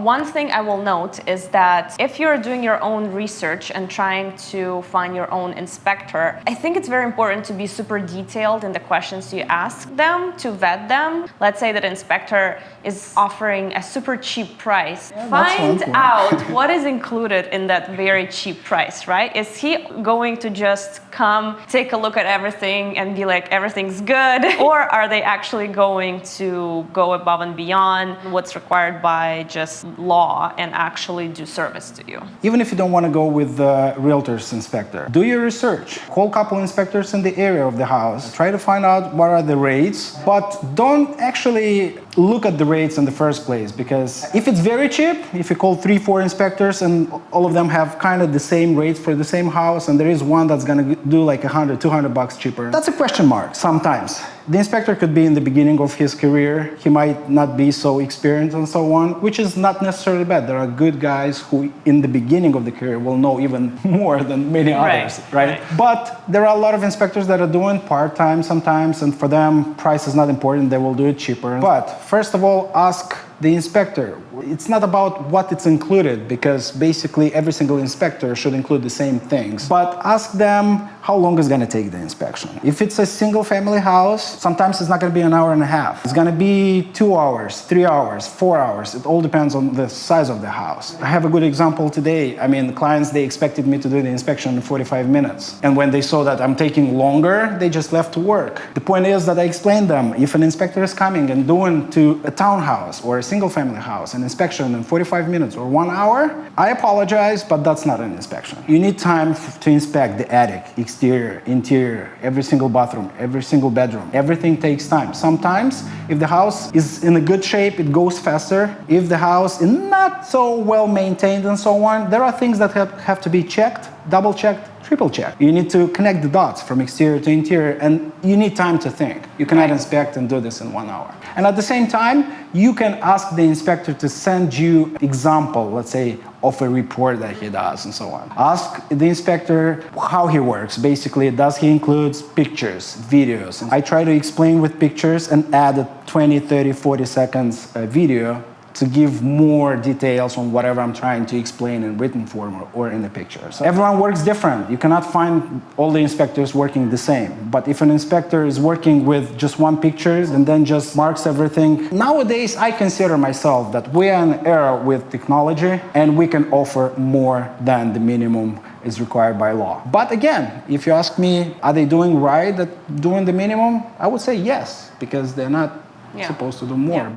One thing I will note is that if you're doing your own research and trying to find your own inspector, I think it's very important to be super detailed in the questions you ask them to vet them. Let's say that an inspector is offering a super cheap price. Find out what is included in that very cheap price, right? Is he going to just come, take a look at everything and be like, everything's good? Or are they actually going to go above and beyond what's required by just law and actually do service to you? Even if you don't want to go with the realtor's inspector, do your research. Call a couple inspectors in the area of the house. Try to find out what are the rates, but don't actually look at the rates in the first place, because if it's very cheap, if you call 3-4 inspectors and all of them have kind of the same rates for the same house, and there is one that's going to do like $100-200 cheaper, that's a question mark sometimes. The inspector could be in the beginning of his career. He might not be so experienced and so on, which is not necessarily bad. There are good guys who in the beginning of the career will know even more than many others, right? But there are a lot of inspectors that are doing part-time sometimes, and for them, price is not important. They will do it cheaper. But first of all, ask the inspector. It's not about what it's included, because basically every single inspector should include the same things. But ask them how long it's going to take the inspection. If it's a single family house, sometimes it's not going to be an hour and a half. It's going to be 2 hours, 3 hours, 4 hours. It all depends on the size of the house. I have a good example today. I mean, the clients, they expected me to do the inspection in 45 minutes. And when they saw that I'm taking longer, they just left to work. The point is that I explained them, if an inspector is coming and doing to a townhouse or a single family house an inspection in 45 minutes or 1 hour, I apologize, but that's not an inspection. You need time to inspect the attic, exterior, interior, every single bathroom, every single bedroom. Everything takes time. Sometimes, if the house is in a good shape, it goes faster. If the house is not so well maintained and so on, there are things that have to be checked, double-checked, triple-checked. You need to connect the dots from exterior to interior, and you need time to think. You cannot inspect and do this in 1 hour. And at the same time, you can ask the inspector to send you example, let's say, of a report that he does and so on. Ask the inspector how he works. Basically, does he include pictures, videos? I try to explain with pictures and add a 20, 30, 40 seconds video to give more details on whatever I'm trying to explain in written form or in a picture. So everyone works different. You cannot find all the inspectors working the same. But if an inspector is working with just one picture and then just marks everything, nowadays I consider myself that we are in an era with technology and we can offer more than the minimum is required by law. But again, if you ask me, are they doing right at doing the minimum? I would say yes, because they're not supposed to do more.